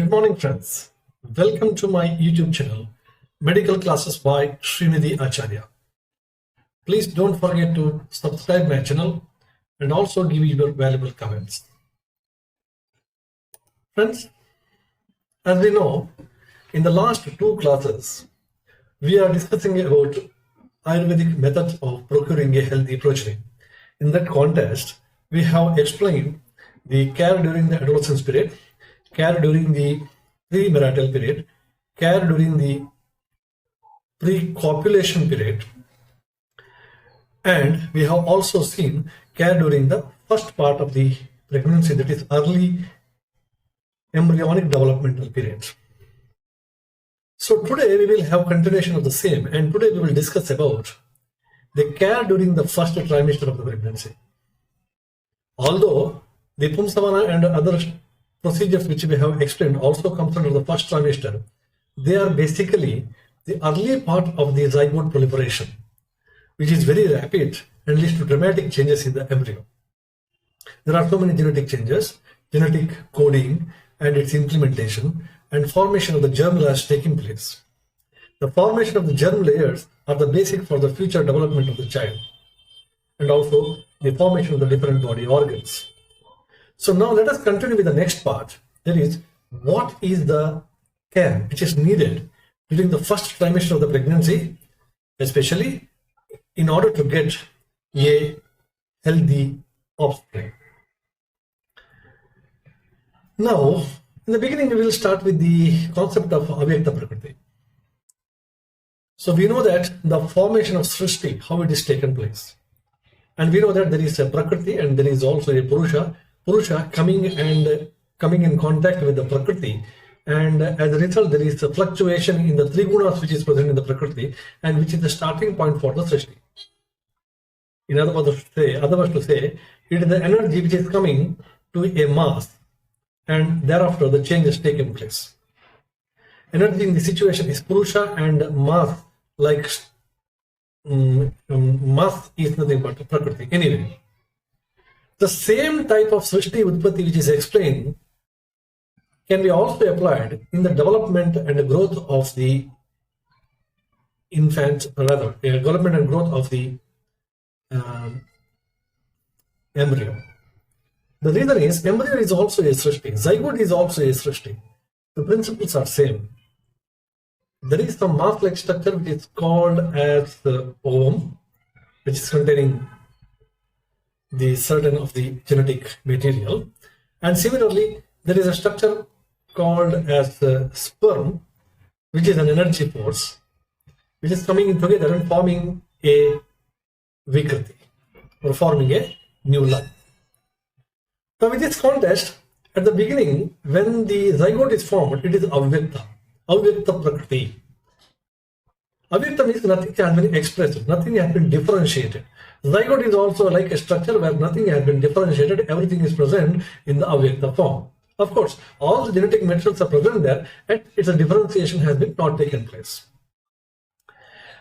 Good morning, friends. Welcome to my YouTube channel, Medical Classes by Srinidhi Acharya. Please don't forget to subscribe my channel and also give your valuable comments. Friends, as we know, in the last two classes, we are discussing about Ayurvedic methods of procuring a healthy progeny. In that context, we have explained the care during the adolescence period, care during the premarital period, care during the pre-copulation period, and we have also seen care during the first part of the pregnancy, that is early embryonic developmental period. So today we will have continuation of the same, and today we will discuss about the care during the first trimester of the pregnancy. Although the Pumsavana and other procedures which we have explained also comes under the first trimester, they are basically the early part of the zygote proliferation, which is very rapid and leads to dramatic changes in the embryo. There are so many genetic changes, genetic coding and its implementation, and formation of the germ layers taking place. The formation of the germ layers are the basic for the future development of the child, and also the formation of the different body organs. So now let us continue with the next part. That is, what is the care which is needed during the first trimester of the pregnancy, especially in order to get a healthy offspring. Now, in the beginning, we will start with the concept of Avyakta Prakriti. So we know that the formation of Srishti, how it is taken place. And we know that there is a Prakriti and there is also a Purusha coming in contact with the Prakriti, and as a result there is a fluctuation in the three gunas which is present in the Prakriti and which is the starting point for the Srishti. In other words to say, it is the energy which is coming to a mass, and thereafter the change has taken place. Energy in the situation is Purusha, and mass, like mass is nothing but Prakriti. Anyway, the same type of Srishti Utpatti which is explained can be also applied in the development and growth of the infant, rather, development and growth of the embryo. The reason is, embryo is also a Srishti, zygote is also a Srishti. The principles are same. There is some mass-like structure which is called as the ovum, which is containing the certain of the genetic material, and similarly there is a structure called as sperm, which is an energy force which is coming in together and forming a vikriti, or forming a new life. So with this context, at the beginning when the zygote is formed, it is Avyakta Prakriti. Avyakta means nothing has been expressed, nothing has been differentiated. Zygote is also like a structure where nothing has been differentiated, everything is present in the Avyakta form. Of course, all the genetic materials are present there, and its differentiation has been not taken place.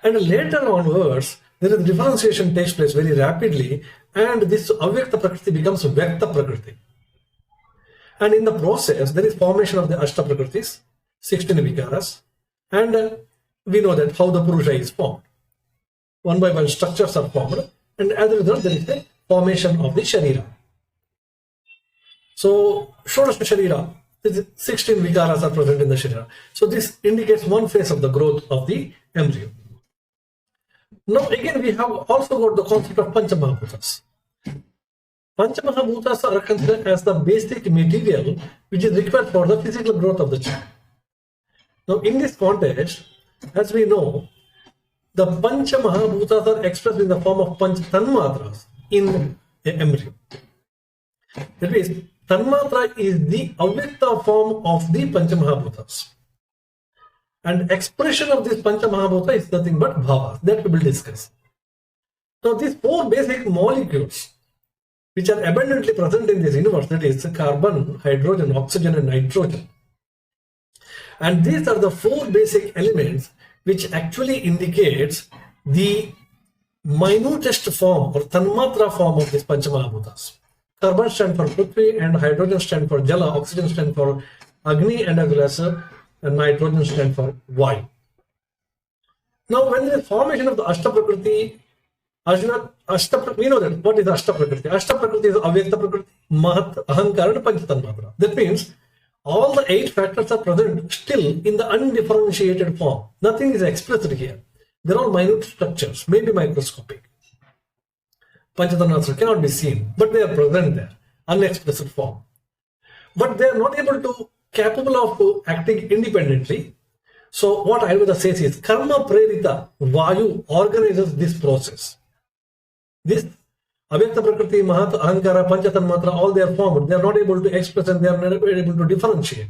And later onwards, there is differentiation takes place very rapidly, and this Avyakta Prakriti becomes Vyakta Prakriti. And in the process, there is formation of the Ashta Prakritis, 16 Vikaras, and we know that how the Purusha is formed. One by one structures are formed, and as a result, there is a formation of the Sharira. So, Shodasha Sharira, 16 Vikaras are present in the Sharira. So, this indicates one phase of the growth of the embryo. Now, again, we have also got the concept of Panchamahabhutas. Panchamahabhutas are considered as the basic material which is required for the physical growth of the child. Now, in this context, as we know, the Pancha Mahabhutas are expressed in the form of Panch Tanmatras in the embryo. That means, Tanmatra is the Avyakta form of the Pancha Mahabhutas. And expression of this Pancha Mahabhuta is nothing but bhavas, that we will discuss. Now, these four basic molecules which are abundantly present in this universe, that is carbon, hydrogen, oxygen and nitrogen. And these are the four basic elements which actually indicates the minutest form or Tanmatra form of this Panchamahabhutas. Carbon stands for Prithvi and hydrogen stands for Jala, oxygen stands for Agni and as well as nitrogen stand for Vayu. Now, when there is formation of the Ashtaprakriti, we know that what is Ashtaprakriti? Ashtaprakriti is Avyakta Prakriti, Mahat, Ahankara, and Panchatanmatra. That means all the 8 factors are present still in the undifferentiated form. Nothing is expressed here. They're all minute structures, maybe microscopic. Panchatanmatra cannot be seen, but they are present there, unexpressed form. But they are not capable of acting independently. So what Ayurveda says is, karma prerita Vayu organizes this process. This Avyakta Prakriti, Mahat, Ahankara, Panchatanmatra, all they are formed. They are not able to express and they are not able to differentiate.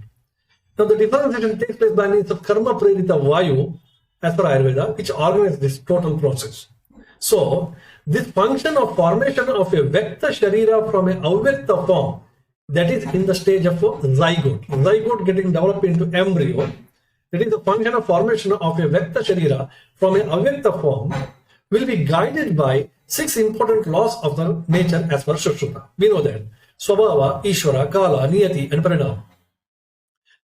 Now the differentiation takes place by means of karma prerita Vayu, as per Ayurveda, which organizes this total process. So this function of formation of a Vyakta Sharira from a Avyakta form, that is in the stage of zygote getting developed into embryo, that is the function of formation of a Vyakta Sharira from a Avyakta form, will be guided by 6 important laws of the nature as per Sushruta. We know that. Swabhava, Ishvara, Kala, Niyati and Parinama.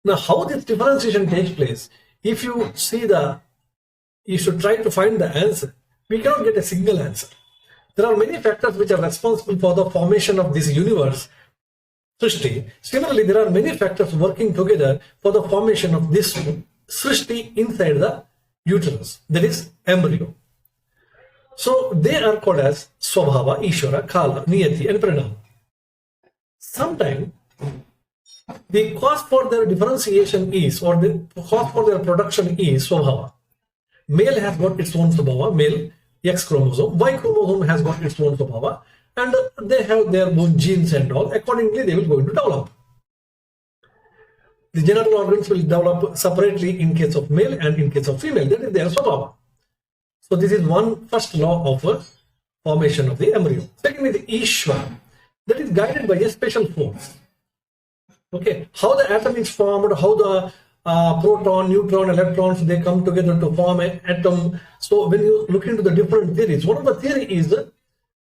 Now how this differentiation takes place, if you should try to find the answer, we cannot get a single answer. There are many factors which are responsible for the formation of this universe, Srishti. Similarly, there are many factors working together for the formation of this Srishti inside the uterus, that is embryo. So they are called as Swabhava, Ishvara, Kala, Niyati and Parinama. Sometimes the cause for their differentiation is, or the cause for their production is Swabhava. Male has got its own Swabhava, male X chromosome, Y chromosome has got its own Swabhava, and they have their own genes and all. Accordingly, they will go into develop. The genital organs will develop separately in case of male and in case of female. That is their Swabhava. So this is one first law of formation of the embryo. Second is the Ishvara, that is guided by a special force. Okay, how the atom is formed, how the proton, neutron, electrons, they come together to form an atom. So when you look into the different theories, one of the theory is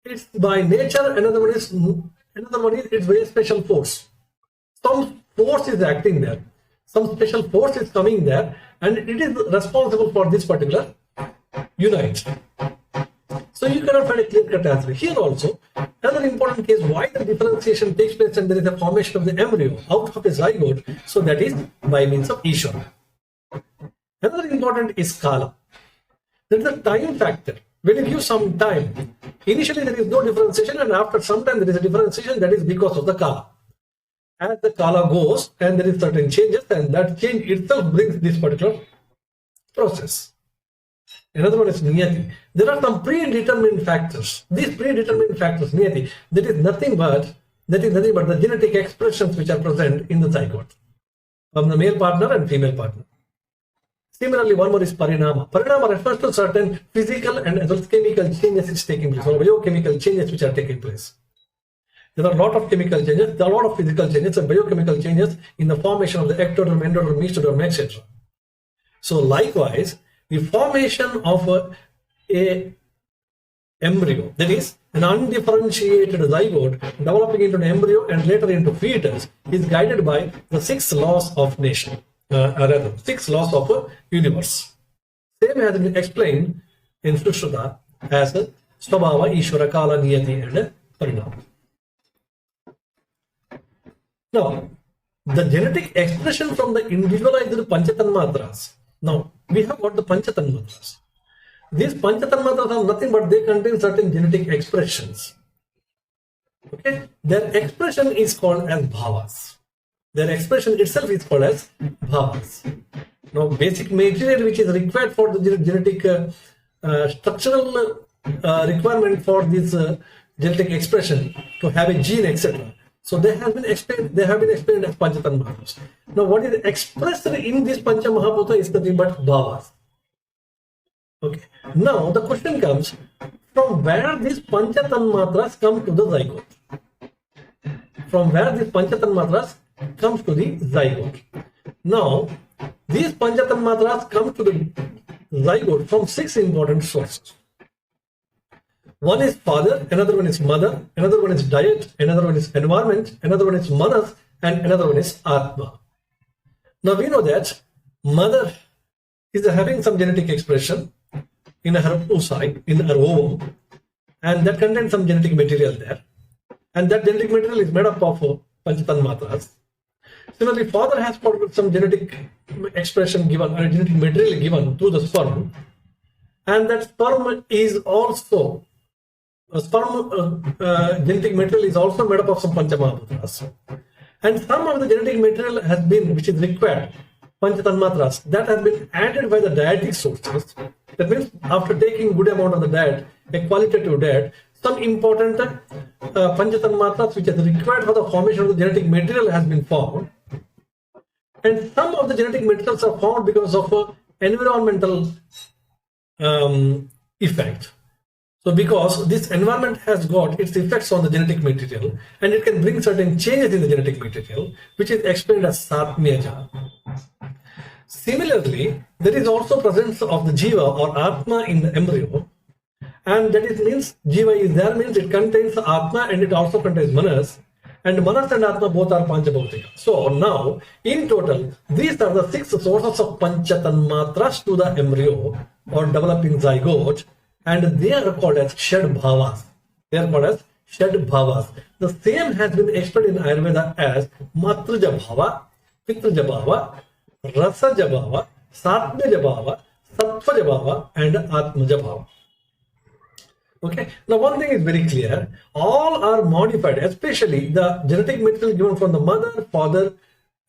it's by nature, another one is it's by a special force. Some force is acting there, some special force is coming there, and it is responsible for this particular unite. So you cannot find a clear-cut answer. Here also, another important case, why the differentiation takes place and there is a formation of the embryo out of a zygote, so that is by means of Ishvara. Another important is Kala. There is a time factor. When you give some time, initially there is no differentiation, and after some time there is a differentiation, that is because of the Kala. As the Kala goes and there is certain changes, and that change itself brings this particular process. Another one is Niyati. There are some predetermined factors. These predetermined factors, Niyati, that is nothing but the genetic expressions which are present in the zygote from the male partner and female partner. Similarly, one more is Parinama. Parinama refers to certain physical and as well as chemical changes which are taking place, or biochemical changes which are taking place. There are a lot of chemical changes, there are a lot of physical changes and biochemical changes in the formation of the ectoderm, endoderm, mesoderm, etc. So likewise, the formation of a embryo, that is an undifferentiated zygote developing into an embryo and later into fetus, is guided by the 6 laws of nature, 6 laws of a universe. Same has been explained in Sushruta as Swabhava, Ishvara, Kala, Niyati and Parinama. Now, the genetic expression from the individualized Panchatanmatras. Now, we have got the Panchatanmatras. These Panchatanmatras are nothing but they contain certain genetic expressions. Okay, their expression is called as bhavas. Their expression itself is called as bhavas. Now, basic material which is required for the genetic structural requirement for this genetic expression to have a gene, etc. So they have been explained as Panchatanmatras. Now, what is expressed in this Panchamahabhuta is nothing but bhavas. Okay. Now the question comes, from where these Panchatanmatras come to the zygote? From where these Panchatanmatras comes to the zygote? Now, these Panchatanmatras come to the zygote from 6 important sources. One is father, another one is mother, another one is diet, another one is environment, another one is manas, and another one is atma. Now we know that mother is having some genetic expression in her oocyte, in her ovum, and that contains some genetic material there. And that genetic material is made up of panchatanmatras. Similarly, father has got some genetic expression given, or genetic material given through the sperm, and that sperm is also genetic material is also made up of some panchamahatras. And some of the genetic material has been, which is required, panchatanmatras, that has been added by the dietetic sources. That means after taking good amount of the diet, a qualitative diet, some important panchatanmatras which is required for the formation of the genetic material has been found. And some of the genetic materials are found because of environmental effect. So because this environment has got its effects on the genetic material, and it can bring certain changes in the genetic material, which is explained as Satmyaja. Similarly, there is also presence of the Jiva or Atma in the embryo, and that is means Jiva is there means it contains Atma and it also contains Manas, and Manas and Atma both are Panchabhautika. So now, in total, these are the 6 sources of Panchatanmatras to the embryo or developing zygote, and they are called as Shad Bhavas. They are called as Shad Bhavas. The same has been explained in Ayurveda as Matraja Bhava, Pitraja Bhava, Rasaja Bhava, Satmyaja Bhava, Sattvaja Bhava, and Atmaja Bhava. Okay, now one thing is very clear, all are modified, especially the genetic material given from the mother, father,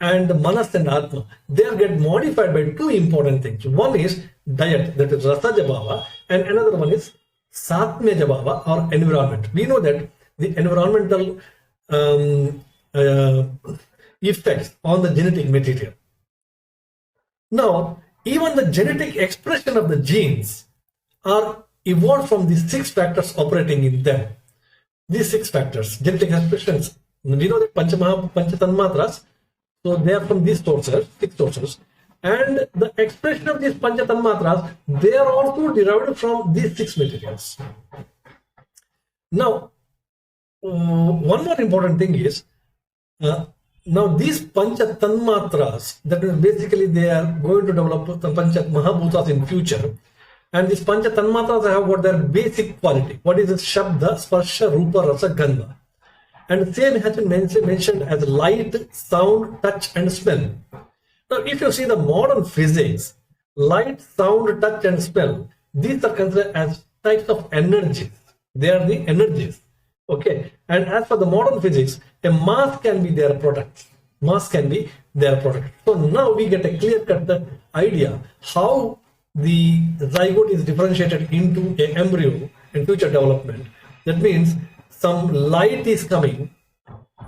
and the Manas and Atma. They get modified by 2 important things. One is diet, that is Rasaja Bhava, and another one is Satmyaja Bhava or environment. We know that the environmental effects on the genetic material. Now, even the genetic expression of the genes are evolved from these 6 factors operating in them. These 6 factors, genetic expressions, we know that Panchatanmatras, so they are from these sources, 6 sources, and the expression of these Panchatanmatras, they are also derived from these 6 materials. Now, one more important thing is, now these Panchatanmatras, that is basically they are going to develop the Panchamahabhutas in future. And these Panchatanmatras have got their basic quality. What is it? Shabda, Sparsha, Rupa, Rasa, Gandha. And the same has been mentioned as light, sound, touch, and smell. Now, if you see the modern physics, light, sound, touch, and smell, these are considered as types of energies. They are the energies. Okay. And as for the modern physics, a mass can be their product. Mass can be their product. So now we get a clear-cut idea how the zygote is differentiated into an embryo in future development. That means some light is coming,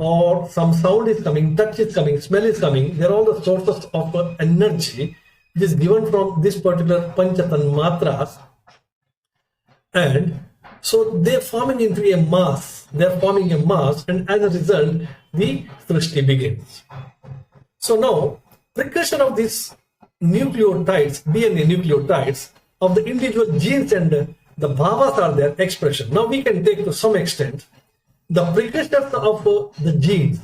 or some sound is coming, touch is coming, smell is coming. They're all the sources of energy which is given from this particular Panchatanmatras, and so they're forming into a mass. They're forming a mass, and as a result, the Srishti begins. So now, precursor of this nucleotides, DNA nucleotides of the individual genes and the bhavas are their expression. Now we can take to some extent the precursors of the genes.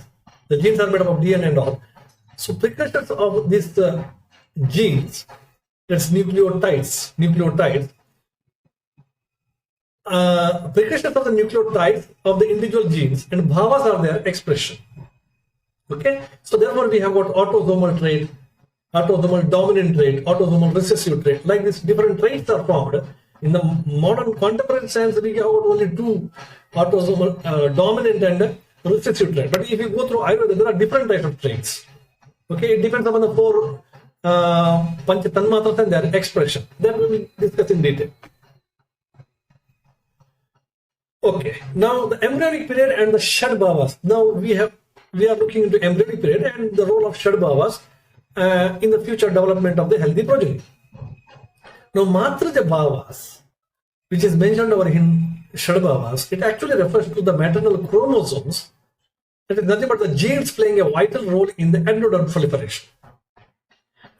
The genes are made up of DNA and all. So precursors of these genes, that's nucleotides, precursors of the nucleotides of the individual genes and bhavas are their expression. Okay, so therefore we have got autosomal trait, autosomal dominant trait, autosomal recessive trait. Like this, different traits are formed. In the modern contemporary science, we have only 2 autosomal dominant and recessive trait. But if you go through Ayurveda, there are different types of traits. Okay, it depends upon the 4 Panchatanmatras and their expression. That we will discuss in detail. Okay, now the embryonic period and the Shad Bhavas. Now we are looking into embryonic period and the role of Shad Bhavas in the future development of the healthy progeny. Now, Matraja Bhavas, which is mentioned over in Shad Bhavas, it actually refers to the maternal chromosomes. That is nothing but the genes playing a vital role in the endodermal proliferation.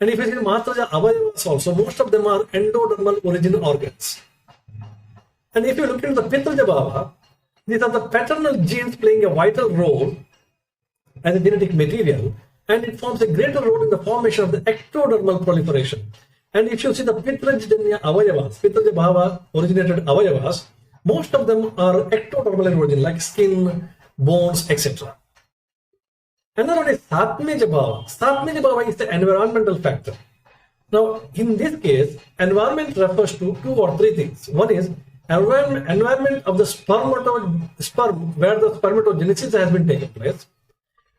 And if you see Matraja Avayavas also, most of them are endodermal origin organs. And if you look into the Pitraja Bhava, these are the paternal genes playing a vital role as a genetic material. and it forms a greater role in the formation of the ectodermal proliferation. And if you see the Pitrajanya Avayavas, Pitraja Bhava originated Avayavas, most of them are ectodermal in origin, like skin, bones, etc. Another one is Satmeja Bhava. Satmeja Bhava is the environmental factor. Now, in this case, environment refers to 2 or 3 things. One is environment of the sperm where the spermatogenesis has been taken place.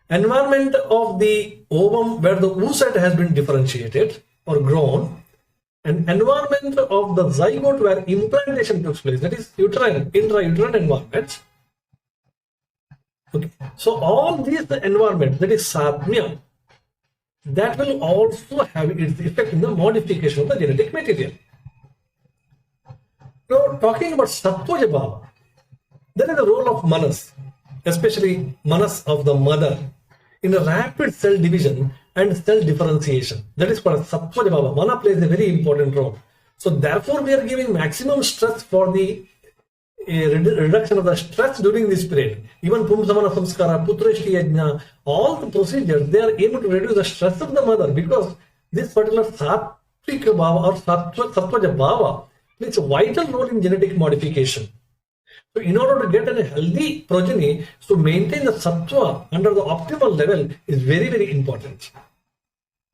Environment of the ovum where the oocyte has been differentiated or grown. And environment of the zygote where implantation takes place. That is uterine, intrauterine environment. Okay. So all these environment, that is Satmya, that will also have its effect in the modification of the genetic material. Now, talking about Sattvaja Bhava, there is the role of Manas, especially Manas of the mother, in a rapid cell division and cell differentiation. That is for Sattvaja Bhava. Mana plays a very important role. So, therefore, we are giving maximum stress for the reduction of the stress during this period. Even Pumsamana Samskara, Putreshti Yajna, all the procedures, they are able to reduce the stress of the mother, because this particular Sattvika Bhava or Sattvaja Bhava plays a vital role in genetic modification. So in order to get a healthy progeny, to maintain the Sattva under the optimal level is very, very important.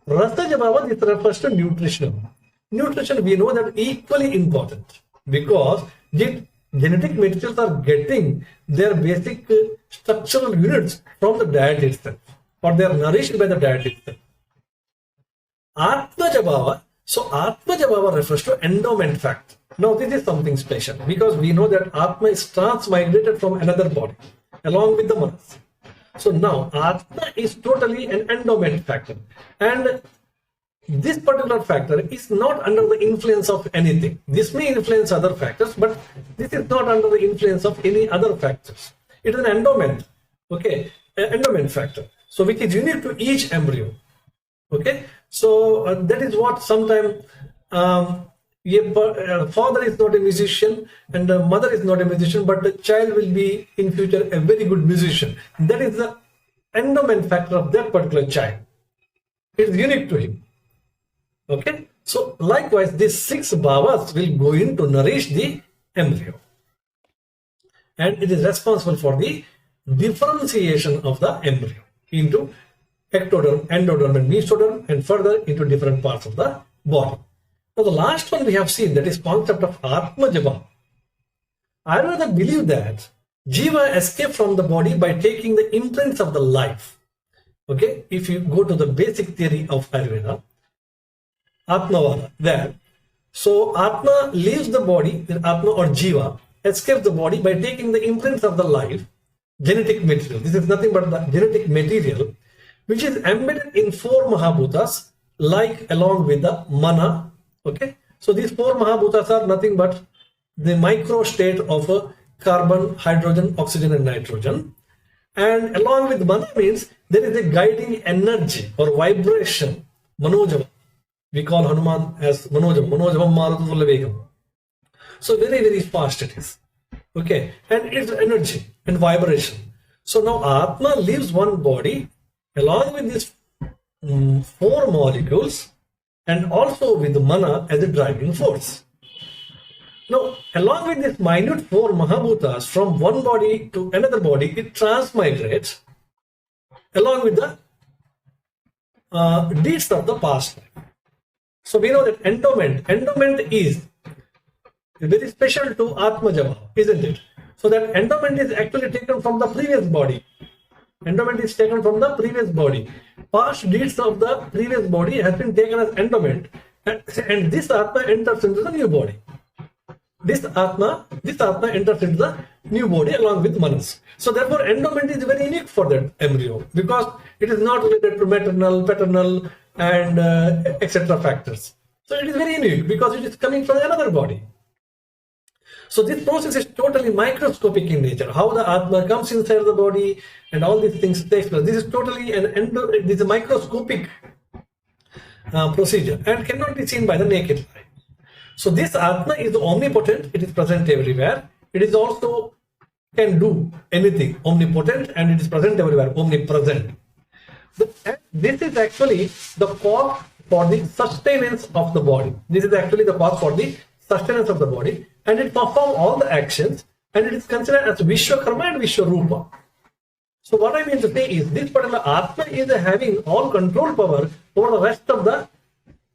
Rasaja Bhava, this refers to nutrition. Nutrition, we know that equally important, because genetic materials are getting their basic structural units from the diet itself, or they are nourished by the diet itself. Atmaja Bhava, so Atmaja Bhava refers to endowment factor. Now this is something special, because we know that Atma is transmigrated from another body along with the Manas. So now Atma is totally an endowment factor, and this particular factor is not under the influence of anything. This may influence other factors, but this is not under the influence of any other factors. It is an endowment, okay, an endowment factor. So which is unique to each embryo, okay. So that is what sometimes father is not a musician and the mother is not a musician, but the child will be in future a very good musician. That is the endowment factor of that particular child. It is unique to him. Okay, so likewise, these 6 bhavas will go in to nourish the embryo, and it is responsible for the differentiation of the embryo into ectoderm, endoderm, and mesoderm, and further into different parts of the body. Now, the last one we have seen, that is concept of Atmaja Bhava. Ayurveda believe that Jiva escape from the body by taking the imprints of the life. Okay, if you go to the basic theory of Ayurveda, Atmavada, there. So Atma leaves the body, Atma or Jiva escapes the body by taking the imprints of the life, genetic material. This is nothing but the genetic material, which is embedded in 4 Mahabhutas, like along with the Mana. Okay, so these 4 Mahabhutas are nothing but the micro state of carbon, hydrogen, oxygen, and nitrogen. And along with Mana means there is a guiding energy or vibration, Manojava. We call Hanuman as Manojam, Manojavam Marutatulya Vegam. So very, very fast it is. Okay, and it's energy and vibration. So now Atma leaves one body along with these 4 molecules and also with the Mana as a driving force. Now, along with this minute 4 Mahabhutas from one body to another body, it transmigrates along with the deeds of the past life. So we know that endowment is very special to Atmaja Bhava, isn't it? So that endowment is actually taken from the previous body. Endowment is taken from the previous body. Past deeds of the previous body has been taken as endowment, and this Atma enters into the new body. This Atma enters into the new body along with Manas. So therefore endowment is very unique for that embryo, because it is not related to maternal, paternal, and etc. factors. So it is very unique because it is coming from another body. So this process is totally microscopic in nature. How the Atma comes inside the body and all these things takes place. This is totally this is a microscopic procedure and cannot be seen by the naked eye. So this Atma is omnipotent. It is present everywhere. It is also can do anything, omnipotent, and it is present everywhere, omnipresent. This is actually the cause for the sustenance of the body. This is actually the cause for the sustenance of the body, and it performs all the actions, and it is considered as Vishwakarma and Vishwarupa. So what I mean to say is this particular Atma is having all control power over the rest of the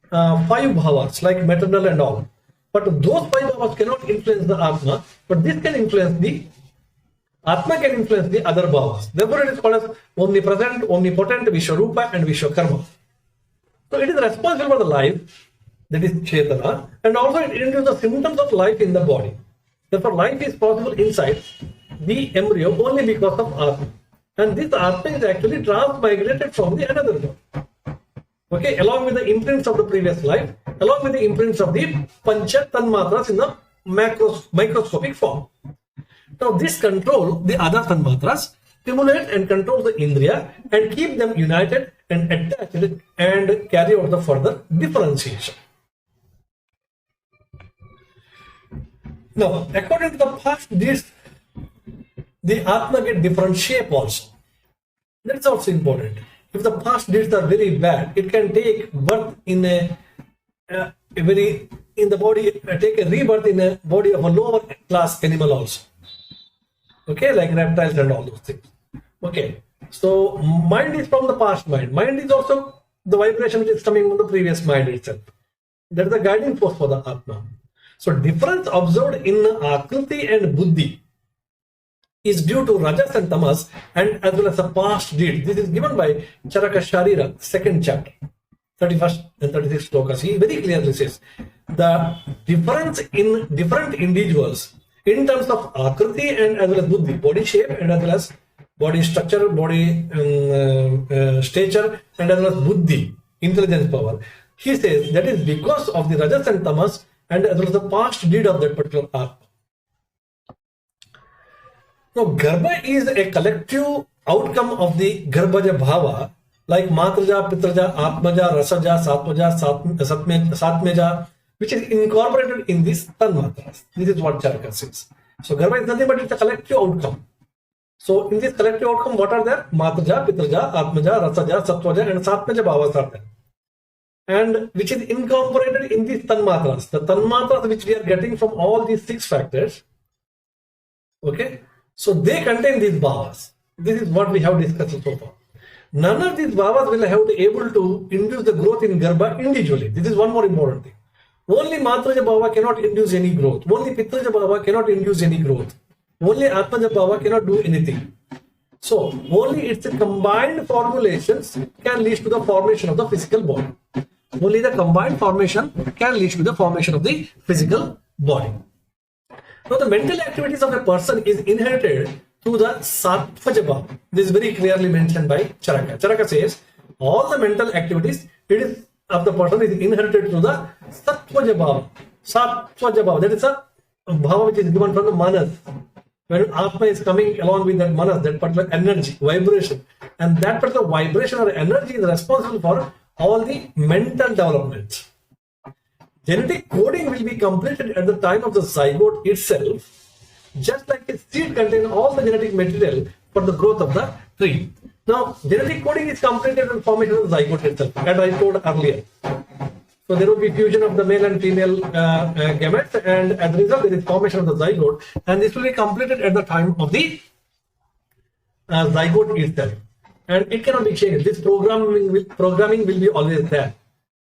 five bhavas, like maternal and all. But those five bhavas cannot influence the Atma, but this can influence the Atma can influence the other bhavas. Therefore, it is called as omnipresent, omnipotent, Vishwarupa and Vishwakarma. So it is responsible for the life, that is Chetana, and also it induces the symptoms of life in the body. Therefore, life is possible inside the embryo only because of Atma. And this Atma is actually transmigrated from the another body. Okay, along with the imprints of the previous life, along with the imprints of the Pancha Tanmatras in the microscopic form. Now, this control the other Tanmatras, stimulate and control the Indriya and keep them united and attached and carry out the further differentiation. Now, according to the past deeds, the Atma get different shape also. That's also important. If the past deeds are very bad, it can take birth in in the body, take a rebirth in a body of a lower class animal also. Okay, like reptiles and all those things. Okay, so mind is from the past mind. Mind is also the vibration which is coming from the previous mind itself. That is the guiding force for the Atma. So difference observed in Akriti and Buddhi is due to Rajas and Tamas and as well as the past deed. This is given by Charaka Sharira, 2nd chapter, 31st and 36th slokas. He very clearly says the difference in different individuals in terms of Akriti and as well as Buddhi, body shape and as well as body structure, body stature and as well as Buddhi, intelligence power. He says that is because of the Rajas and Tamas and as well as the past deed of that particular Atma. Now, Garbha is a collective outcome of the Garbhaja Bhava, like Matraja, Pitraja, Atmaja, Rasaja, Satmaja, Satmeja, which is incorporated in these Tanmatras. This is what Charaka says. So, Garbha is nothing but it's a collective outcome. So, in this collective outcome, what are there? Matraja, Pitraja, Atmaja, Rasaja, Satmaja, and Satmeja Bhavas are there. And which is incorporated in these Tanmatras. The Tanmatras which we are getting from all these 6 factors. Okay. So they contain these bhavas. This is what we have discussed so far. None of these bhavas will have to able to induce the growth in Garbha individually. This is one more important thing. Only Matraja Bhava cannot induce any growth. Only Pitraja Bhava cannot induce any growth. Only Atmaja Bhava cannot do anything. So only its combined formulations can lead to the formation of the physical body. Only the combined formation can lead to the formation of the physical body. Now, the mental activities of a person is inherited through the Sattvaja Bhava. This is very clearly mentioned by Charaka. Charaka says all the mental activities of the person is inherited through the Sattvaja Bhava. Sattvaja Bhava, that is a Bhava which is given from the Manas. When Atma is coming along with that Manas, that particular energy, vibration, and that particular vibration or energy is responsible for all the mental development. Genetic coding will be completed at the time of the zygote itself, just like a seed contains all the genetic material for the growth of the tree. Now, genetic coding is completed in formation of the zygote itself, as I told earlier. So there will be fusion of the male and female gametes, and as a result, there is formation of the zygote, and this will be completed at the time of the zygote itself, and it cannot be changed. This programming will be always there.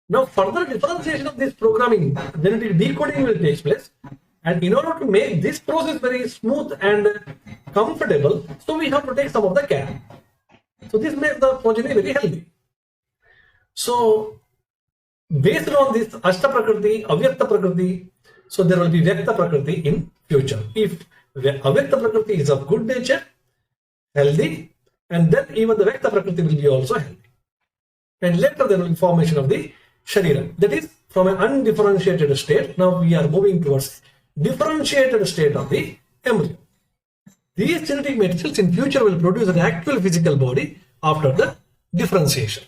Now, further differentiation of this programming, genetic decoding will take place, and in order to make this process very smooth and comfortable, so we have to take some of the care. So this makes the progeny very healthy. So based on this Ashta Prakriti, Avyakta Prakriti, so there will be Vyakta Prakriti in future. If Avyakta Prakriti is of good nature, healthy, and then even the Vyakta Prakriti will be also healthy. And later there will be formation of the Sharira. That is from an undifferentiated state. Now we are moving towards differentiated state of the embryo. These genetic materials in future will produce an actual physical body after the differentiation.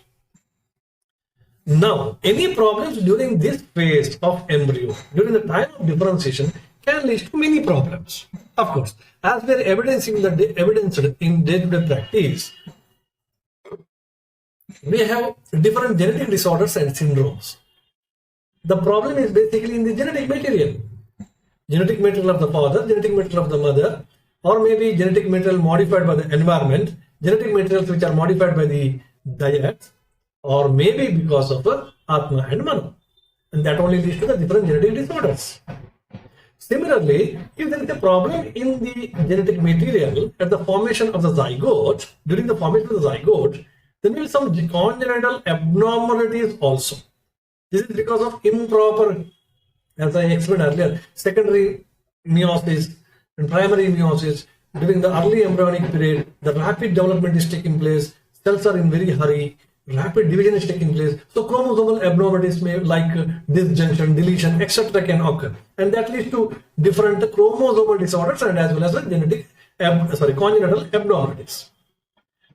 Now, any problems during this phase of embryo, during the time of differentiation, can lead to many problems. Of course, as we are evidencing in day-to-day practice, we have different genetic disorders and syndromes. The problem is basically in the genetic material. Genetic material of the father, genetic material of the mother, or maybe genetic material modified by the environment, genetic materials which are modified by the diet, or maybe because of Atma and Mano. And that only leads to the different genetic disorders. Similarly, if there is a problem in the genetic material at the formation of the zygote, during the formation of the zygote, there will be some congenital abnormalities also. This is because of improper, as I explained earlier, secondary meiosis and primary meiosis. During the early embryonic period, the rapid development is taking place, cells are in very hurry, rapid division is taking place. So chromosomal abnormalities may like disjunction, deletion, etc. can occur. And that leads to different chromosomal disorders and as well as genetic, congenital abnormalities.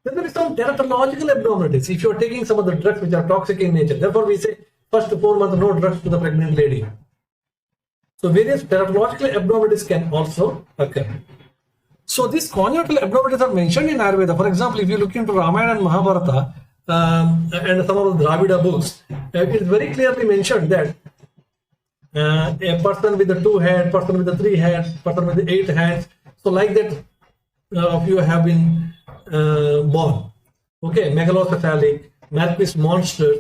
Then there is some teratological abnormalities. If you are taking some of the drugs which are toxic in nature, therefore we say first 4 months no drugs to the pregnant lady. So various teratological abnormalities can also occur. So these congenital abnormalities are mentioned in Ayurveda. For example, if you look into Ramayana and Mahabharata and some of the Dravida books, it is very clearly mentioned that a person with the 2 hands, person with the 3 hands, person with the 8 hands, so like that of you have been born. Okay, megalocephalic, Marquis monster.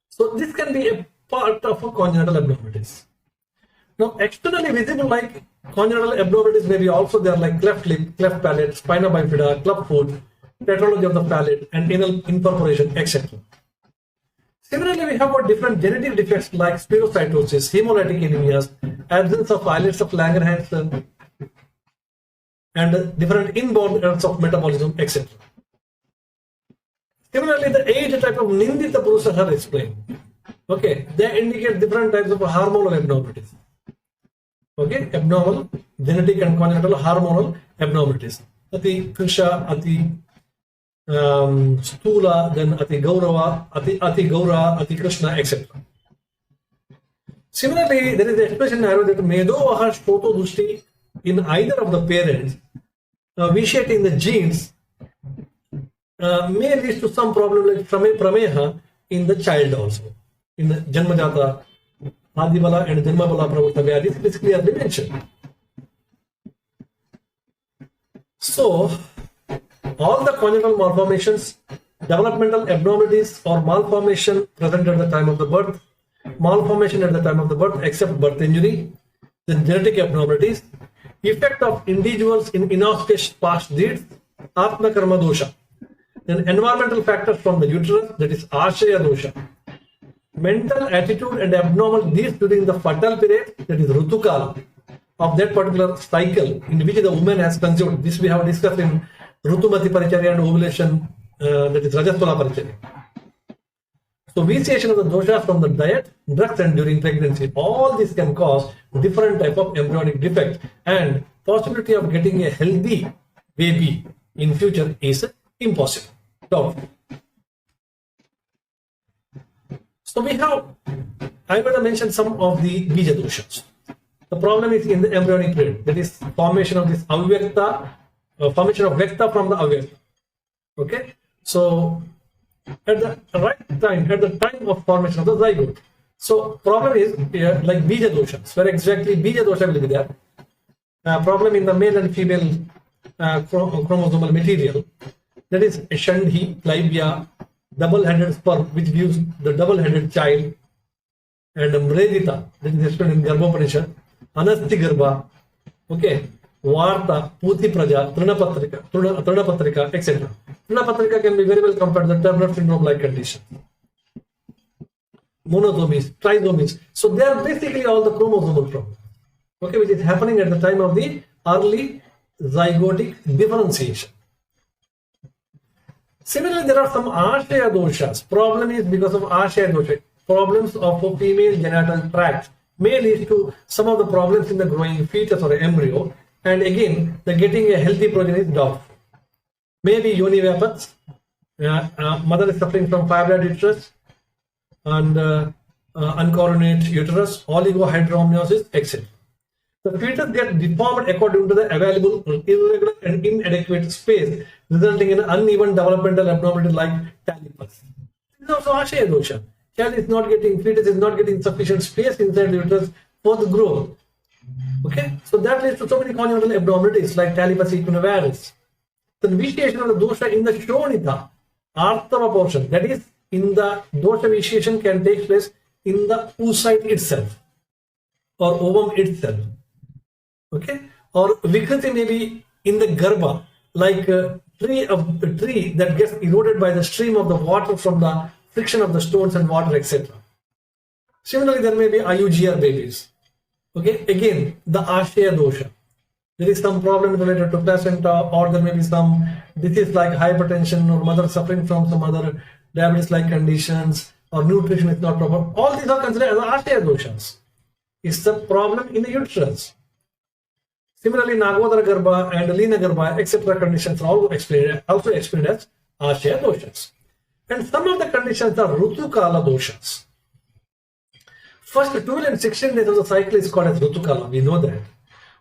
So this can be a part of a congenital abnormalities. Now, externally visible like congenital abnormalities may be also there like cleft lip, cleft palate, spina bifida, club foot, tetralogy of the palate, and anal incorporation, etc. Similarly, we have got different genetic defects like spherocytosis, hemolytic anemias, absence of islets of Langerhans, and different inborn errors of metabolism, etc. Similarly, the age type of Nindita Purusa are explained. Okay, they indicate different types of hormonal abnormalities. Okay, abnormal, genetic and congenital hormonal abnormalities. Ati Krisha, Ati Stula, then Ati Gaurava, Ati Gaura, Ati Krishna, etc. Similarly, there is the expression in Ayurveda that Medo Vaha Shpoto Dushti in either of the parents, vitiating the genes, may lead to some problem like prameha in the child also. In the Janmajata, Adibala and Janmabala Pravutta Vyadis, this is clearly mentioned. So, all the congenital malformations, developmental abnormalities or malformation present at the time of the birth, malformation at the time of the birth except birth injury, then genetic abnormalities, effect of individuals in inauspicious past deeds, Atma Karma Dosha, then environmental factors from the uterus, that is Ashaya Dosha, mental attitude and abnormal deeds during the fertile period, that is Rutukala, of that particular cycle in which the woman has conceived. This we have discussed in Rutumati Paricharya and ovulation, that is Rajasthala Paricharya. So vitiation of the doshas from the diet, drugs and during pregnancy, all this can cause different type of embryonic defect, and possibility of getting a healthy baby in future is impossible. Doubtful. So we have, I will mention some of the bija doshas. The problem is in the embryonic period, that is formation of this avyakta, formation of vekta from the avyakta. Okay, so at the right time, at the time of formation of the zygote. So problem is like bija doshas, where exactly bija dosha will be there. Problem in the male and female chromosomal material, that is Shandhi, Laibya, double-headed sperm, which gives the double-headed child, and Mredita, that is explained in Garbhopanishad, Anasti Garbha, okay, Varta, Puthi Praja, Trinapatrika, etc. Trinapatrika can be very well compared to the Turner syndrome-like condition. Monosomies, trisomies. So they are basically all the chromosomal problems, okay, which is happening at the time of the early zygotic differentiation. Similarly, there are some Ashaya doshas. Problem is because of Ashaya dosha, problems of a female genital tract may lead to some of the problems in the growing fetus or embryo, and again, the getting a healthy progeny is doubtful. Maybe univapats, mother is suffering from fibroid uterus and uncoordinated uterus, oligohydramniosis, etc. The fetus gets deformed according to the available irregular and inadequate space, resulting in uneven developmental abnormality like talipus. This is also Ashaya dosha. Child is not getting, fetus is not getting sufficient space inside the uterus for the growth. Okay, so that leads to so many congenital abnormalities like talipes equinovarus. The vitiation of the dosha in the shonita, arthava portion, that is, in the dosha vitiation can take place in the oocyte itself or ovum itself. Okay, or vikriti may be in the garbha, like a tree that gets eroded by the stream of the water from the friction of the stones and water, etc. Similarly, there may be IUGR babies. Okay, again, the Ashaya dosha. There is some problem related to placenta, or there may be some disease like hypertension, or mother suffering from some other diabetes-like conditions, or nutrition is not proper. All these are considered as Ashaya doshas. It's the problem in the uterus. Similarly, Nagodara Garbha and Lina Garbha, etc. conditions are also explained as Ashaya doshas. And some of the conditions are Rutukala doshas. First 12 and 16 days of the cycle is called as Rutukala. We know that.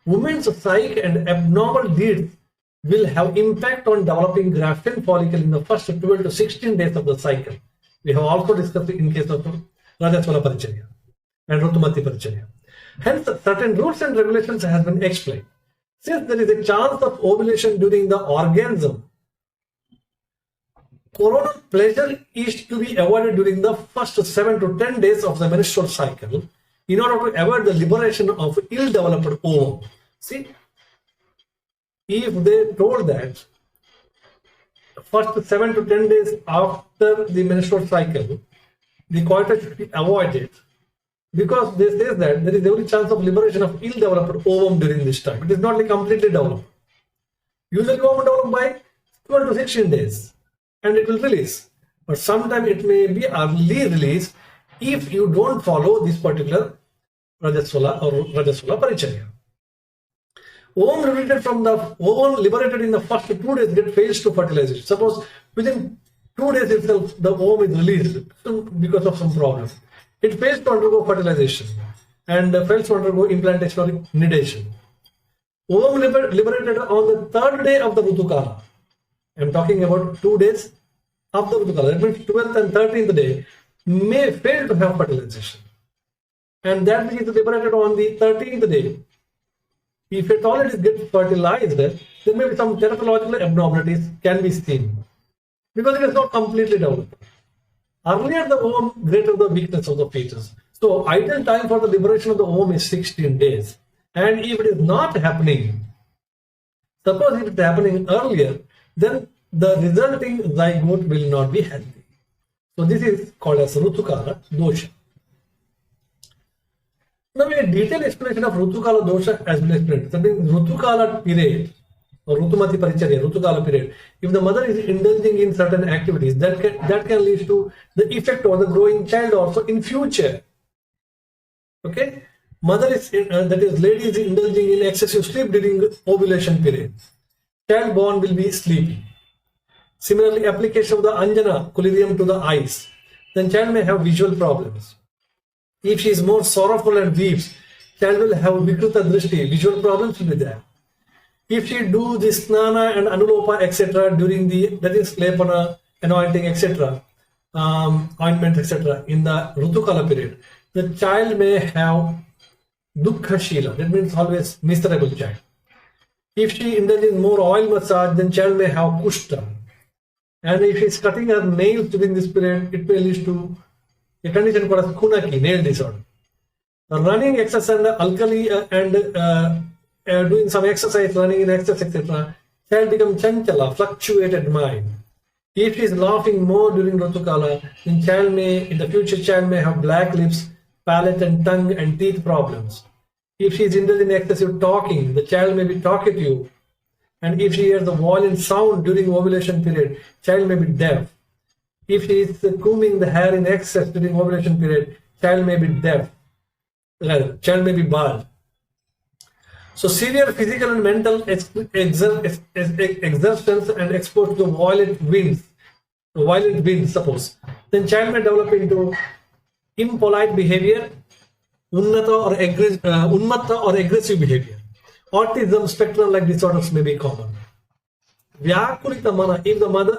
Women's psyche and abnormal deeds will have impact on developing grafting follicle in the first 12 to 16 days of the cycle. We have also discussed it in case of Rajaswala Paricharya and Rutumati Paricharya. Hence, certain rules and regulations have been explained. Since there is a chance of ovulation during the orgasm, coronal pleasure is to be avoided during the first 7 to 10 days of the menstrual cycle in order to avoid the liberation of ill-developed ovum. See, if they told that first 7 to 10 days after the menstrual cycle, the coitus should be avoided, because they say that there is every chance of liberation of ill-developed ovum during this time. It is not like completely developed. Usually ovum developed by 12 to 16 days and it will release. But sometimes it may be early release if you don't follow this particular Rajaswala or Rajaswala Paricharya. Ovum liberated in the first 2 days get fails to fertilization. Suppose within 2 days itself the ovum is released because of some problem. It fails to undergo fertilization and fails to undergo implantation or nidation. Ovum liberated on the 3rd day of the Rutukala. I am talking about 2 days after Rutukala. That means 12th and 13th day may fail to have fertilization. And that which is liberated on the 13th day, if at all it is get fertilized, there may be some teratological abnormalities can be seen because it is not completely developed. Earlier the ovum, greater the weakness of the fetus. So ideal time for the liberation of the ovum is 16 days. And if it is not happening, suppose it is happening earlier, then the resulting zygote will not be healthy. So this is called as Rutukala dosha. Now a detailed explanation of Rutukala dosha has been explained. That means Rutukala period or Rutumati Paricharya, Rutukala period. If the mother is indulging in certain activities, that can lead to the effect on the growing child also in future. Okay, mother is that is lady is indulging in excessive sleep during ovulation period. Child born will be sleepy. Similarly, application of the Anjana collyrium to the eyes, then child may have visual problems. If she is more sorrowful and weeps, child will have Vikruta Drishti, visual problems will be there. If she do the Snana and Anulopa, etc., during the, that is, Lepana, anointing, etc., ointment, etc., in the Rutukala period, the child may have Dukkha Shila, that means always miserable child. If she indulges in more oil massage, then child may have Kushta. And if she is cutting her nails during this period, it may lead to a condition called as Kunaki, nail disorder. Running exercise and alkali and doing some exercise, running in excess, etc., child becomes chanchala, fluctuated mind. If she is laughing more during Rutukala, then child may, in the future, child may have black lips, palate and tongue and teeth problems. If she is indulging in excessive talking, the child may be talkative. And if she hears the violent sound during ovulation period, child may be deaf. If she is combing the hair in excess during ovulation period, child may be deaf. Rather, child may be bald. So severe physical and mental exertions and exposed to violent winds, suppose, then child may develop into impolite behavior, unmatta or aggressive behavior. Autism, spectrum-like disorders may be common. Vyakulita mana,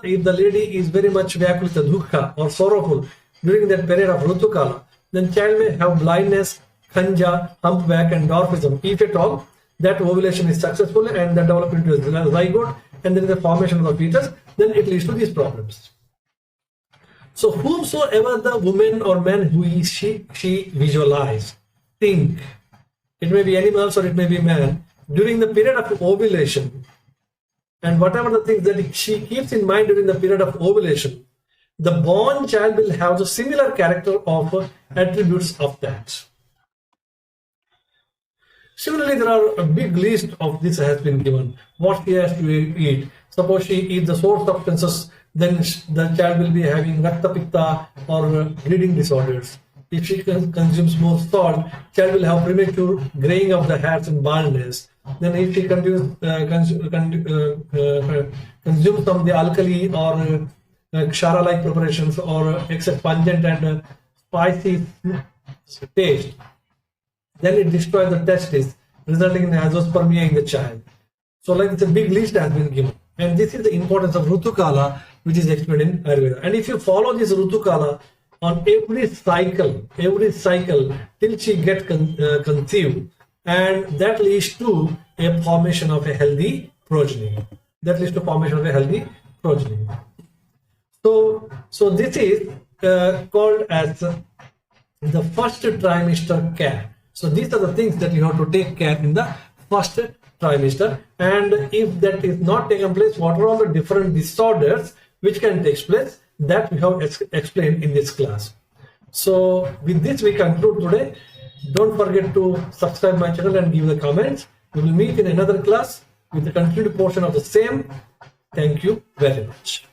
if the lady is very much vyakulita dukha or sorrowful during that period of Rutukala, then child may have blindness, khanja, humpback and dwarfism. If at all, that ovulation is successful and the development is zygote and there is a formation of the fetus, then it leads to these problems. So whomsoever the woman or man who is she visualize, think, it may be animals or it may be man, during the period of ovulation, and whatever the things that she keeps in mind during the period of ovulation, the born child will have the similar character of attributes of that. Similarly, there are a big list of this has been given. What she has to eat. Suppose she eats the sour substances, then the child will be having Rakta Pitta or bleeding disorders. If she consumes more salt, child will have premature graying of the hairs and baldness. Then if she consumes some of the alkali or kshara-like preparations or excess pungent and spicy taste, then it destroys the testes, resulting in azoospermia in the child. So like it's a big list has been given. And this is the importance of Rutukala, which is explained in Ayurveda. And if you follow this Rutukala on every cycle till she gets conceived, and that leads to a formation of a healthy progeny. So this is called as the first trimester care. So these are the things that you have to take care in the first trimester. And if that is not taken place, what are all the different disorders which can take place, that we have explained in this class. So with this we conclude today. Don't forget to subscribe my channel and give the comments. We will meet in another class with the continued portion of the same. Thank you very much.